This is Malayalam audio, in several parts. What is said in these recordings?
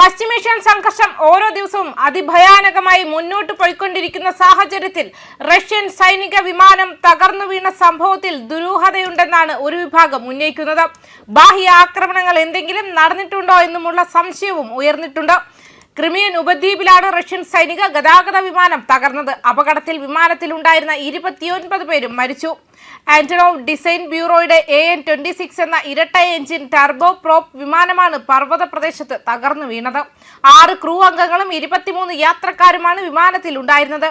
പശ്ചിമേഷ്യൻ സംഘർഷം ഓരോ ദിവസവും അതിഭയാനകമായി മുന്നോട്ട് പോയിക്കൊണ്ടിരിക്കുന്ന സാഹചര്യത്തിൽ റഷ്യൻ സൈനിക വിമാനം തകർന്നു വീണ സംഭവത്തിൽ ദുരൂഹതയുണ്ടെന്നാണ് ഒരു വിഭാഗം ഉന്നയിക്കുന്നത്. ബാഹ്യ ആക്രമണങ്ങൾ എന്തെങ്കിലും നടന്നിട്ടുണ്ടോ എന്നുമുള്ള സംശയവും ഉയർന്നിട്ടുണ്ട്. ക്രിമിയൻ ഉപദ്വീപിലാണ് റഷ്യൻ സൈനിക ഗതാഗത വിമാനം തകർന്നത്. അപകടത്തിൽ വിമാനത്തിലുണ്ടായിരുന്ന 29 പേരും മരിച്ചു. ആന്റണോവ് ഡിസൈൻ ബ്യൂറോയുടെ AN-26 എന്ന ഇരട്ട എഞ്ചിൻ ടർബോ പ്രോപ്പ് വിമാനമാണ് പർവ്വത പ്രദേശത്ത് തകർന്നു വീണത്. 6 ക്രൂ അംഗങ്ങളും 23 യാത്രക്കാരുമാണ് വിമാനത്തിൽ ഉണ്ടായിരുന്നത്.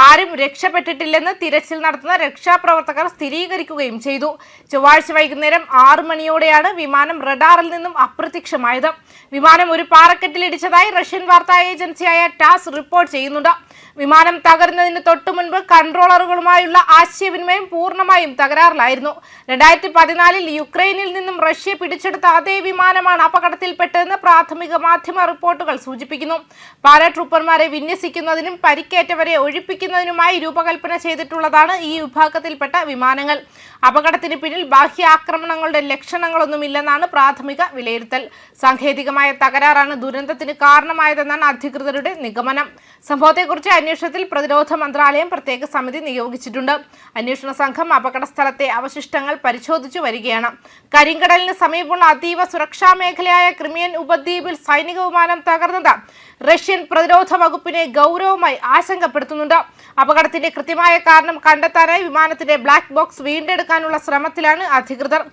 ആരും രക്ഷപ്പെട്ടിട്ടില്ലെന്ന് തിരച്ചിൽ നടത്തുന്ന രക്ഷാപ്രവർത്തകർ സ്ഥിരീകരിക്കുകയും ചെയ്തു. ചൊവ്വാഴ്ച വൈകുന്നേരം 6 മണിയോടെയാണ് വിമാനം റഡാറിൽ നിന്നും അപ്രത്യക്ഷമായത്. വിമാനം ഒരു പാറക്കെട്ടിലിടിച്ചതായി റഷ്യൻ വാർത്താ ഏജൻസിയായ ടാസ് റിപ്പോർട്ട് ചെയ്യുന്നുണ്ട്. വിമാനം തകരുന്നതിന് തൊട്ടു മുൻപ് കൺട്രോളറുകളുമായുള്ള ആശയവിനിമയം പൂർണ്ണമായും തകരാറിലായിരുന്നു. 2014 യുക്രൈനിൽ നിന്നും റഷ്യ പിടിച്ചെടുത്ത അതേ വിമാനമാണ് അപകടത്തിൽപ്പെട്ടതെന്ന് പ്രാഥമിക മാധ്യമ റിപ്പോർട്ടുകൾ സൂചിപ്പിക്കുന്നു. പാരാട്രൂപ്പർമാരെ വിന്യസിക്കുന്നതിനും പരിക്കേറ്റവരെ ഒഴിപ്പിക്കുന്നതിനുമായി രൂപകൽപ്പന ചെയ്തിട്ടുള്ളതാണ് ഈ വിഭാഗത്തിൽപ്പെട്ട വിമാനങ്ങൾ. അപകടത്തിന് പിന്നിൽ ബാഹ്യ ആക്രമണങ്ങളുടെ ലക്ഷണങ്ങളൊന്നുമില്ലെന്നാണ് പ്രാഥമിക വിലയിരുത്തൽ. സാങ്കേതികമായ തകരാറാണ് ദുരന്തത്തിന് കാരണമായതെന്നാണ് അധികൃതരുടെ നിഗമനം. സംഭവത്തെക്കുറിച്ച് അന്വേഷണത്തിൽ പ്രതിരോധ മന്ത്രാലയം പ്രത്യേക സമിതി നിയോഗിച്ചിട്ടുണ്ട്. അന്വേഷണ സംഘം അപകട സ്ഥലത്തെ അവശിഷ്ടങ്ങൾ പരിശോധിച്ചു വരികയാണ്. കരിങ്കടലിന് സമീപമുള്ള അതീവ സുരക്ഷാ മേഖലയായ ക്രിമിയൻ ഉപദ്വീപിൽ സൈനിക വിമാനം തകർന്നത് റഷ്യൻ പ്രതിരോധ വകുപ്പിനെ ഗൗരവമായി ആശങ്കപ്പെടുത്തുന്നുണ്ട്. അപകടത്തിന്റെ കൃത്യമായ കാരണം കണ്ടെത്താനായി വിമാനത്തിന്റെ ബ്ലാക്ക് ബോക്സ് വീണ്ടെടുക്കാനുള്ള ശ്രമത്തിലാണ് അധികൃതർ.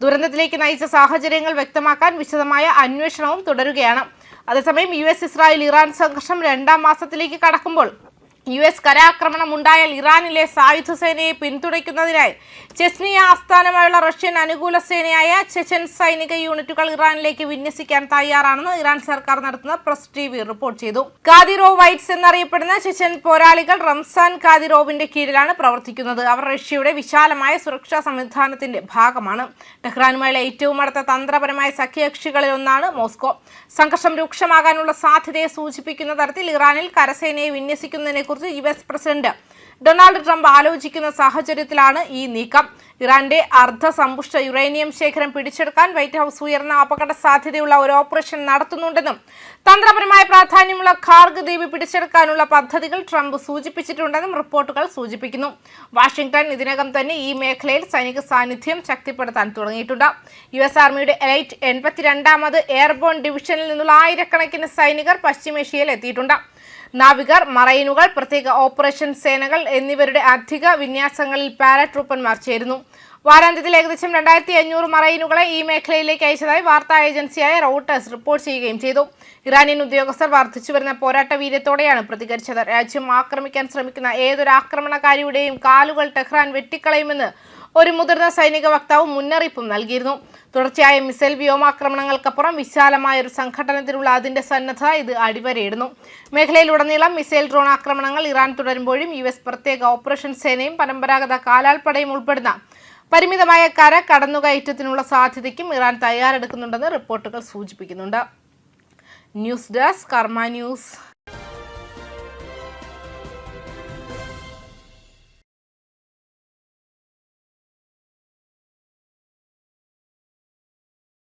ദുരന്തത്തിലേക്ക് നയിച്ച സാഹചര്യങ്ങൾ വ്യക്തമാക്കാൻ വിശദമായ അന്വേഷണവും തുടരുകയാണ്. അതേസമയം US ഇസ്രായേൽ ഇറാൻ സംഘർഷം 2ാം മാസത്തിലേക്ക് കടക്കുമ്പോൾ US കരാക്രമണം ഉണ്ടായാൽ ഇറാനിലെ സായുധ സേനയെ പിന്തുണയ്ക്കുന്നതിനായി ചെച്നിയ ആസ്ഥാനമായുള്ള റഷ്യൻ അനുകൂല സേനയായ ചെച്ചൻ സൈനിക യൂണിറ്റുകൾ ഇറാനിലേക്ക് വിന്യസിക്കാൻ തയ്യാറാണെന്ന് ഇറാൻ സർക്കാർ നടത്തുന്ന പ്രസ് TV റിപ്പോർട്ട് ചെയ്തു. കാദിറോവ് വൈറ്റ്സ് എന്നറിയപ്പെടുന്ന ചെച്ചൻ പോരാളികൾ റംസാൻ കാദിറോവിന്റെ കീഴിലാണ് പ്രവർത്തിക്കുന്നത്. അവർ റഷ്യയുടെ വിശാലമായ സുരക്ഷാ സംവിധാനത്തിന്റെ ഭാഗമാണ്. ടെഹ്റാനുമായുള്ള ഏറ്റവും അടുത്ത തന്ത്രപരമായ സഖ്യകക്ഷികളിൽ ഒന്നാണ് മോസ്കോ. സംഘർഷം രൂക്ഷമാകാനുള്ള സാധ്യതയെ സൂചിപ്പിക്കുന്ന തരത്തിൽ ഇറാനിൽ കരസേനയെ വിന്യസിക്കുന്നതിനെ US പ്രസിഡന്റ് ഡൊണാൾഡ് ട്രംപ് ആലോചിക്കുന്ന സാഹചര്യത്തിലാണ് ഈ നീക്കം. ഇറാന്റെ അർദ്ധസമ്പുഷ്ട യുറേനിയം ശേഖരം പിടിച്ചെടുക്കാൻ വൈറ്റ് ഹൌസ് ഉയർന്ന അപകട സാധ്യതയുള്ള ഒരു ഓപ്പറേഷൻ നടത്തുന്നുണ്ടെന്നും തന്ത്രപരമായ പ്രാധാന്യമുള്ള ഖാർഗ് ദ്വീപ് പിടിച്ചെടുക്കാനുള്ള പദ്ധതികൾ ട്രംപ് സൂചിപ്പിച്ചിട്ടുണ്ടെന്നും റിപ്പോർട്ടുകൾ സൂചിപ്പിക്കുന്നു. വാഷിംഗ്ടൺ ഇതിനകം തന്നെ ഈ മേഖലയിൽ സൈനിക സാന്നിധ്യം ശക്തിപ്പെടുത്താൻ തുടങ്ങിയിട്ടുണ്ട്. US ആർമിയുടെ എലൈറ്റ് 82ാമത് എയർബോൺ ഡിവിഷനിൽ നിന്നുള്ള ആയിരക്കണക്കിന് സൈനികർ പശ്ചിമേഷ്യയിൽ എത്തിയിട്ടുണ്ട്. നാവികർ, മറൈനുകൾ, പ്രത്യേക ഓപ്പറേഷൻ സേനകൾ എന്നിവരുടെ അധിക വിന്യാസങ്ങളിൽ പാരാട്രൂപ്പർമാർ ചേരുന്നു. വാരാന്ത്യത്തിൽ ഏകദേശം 2500 മറൈനുകളെ ഈ മേഖലയിലേക്ക് അയച്ചതായി വാർത്താ ഏജൻസിയായ റോട്ടേഴ്സ് റിപ്പോർട്ട് ചെയ്യുകയും ചെയ്തു. ഇറാനിയൻ ഉദ്യോഗസ്ഥർ വർദ്ധിച്ചുവരുന്ന പോരാട്ട വീര്യത്തോടെയാണ് പ്രതികരിച്ചത്. രാജ്യം ആക്രമിക്കാൻ ശ്രമിക്കുന്ന ഏതൊരു ആക്രമണകാരിയുടെയും കാലുകൾ ടെഹ്റാൻ വെട്ടിക്കളയുമെന്ന് ഒരു മുതിർന്ന സൈനിക വക്താവ് മുന്നറിയിപ്പും നൽകിയിരുന്നു. തുടർച്ചയായ മിസൈൽ വ്യോമാക്രമണങ്ങൾക്കപ്പുറം വിശാലമായ ഒരു സംഘടനത്തിലുള്ള അതിന്റെ സന്നദ്ധത ഇത് അടിവരയിടുന്നു. മേഖലയിലുടനീളം മിസൈൽ ഡ്രോൺ ആക്രമണങ്ങൾ ഇറാൻ തുടരുമ്പോഴും US പ്രത്യേക ഓപ്പറേഷൻ സേനയും പരമ്പരാഗത കാലാൾപ്പടയും ഉൾപ്പെടുന്ന പരിമിതമായ കര കടന്നുകയറ്റത്തിനുള്ള സാധ്യതയ്ക്കും ഇറാൻ തയ്യാറെടുക്കുന്നുണ്ടെന്ന് റിപ്പോർട്ടുകൾ സൂചിപ്പിക്കുന്നുണ്ട്. ന്യൂസ് ഡെസ്ക് കർമ്മ ന്യൂസ്.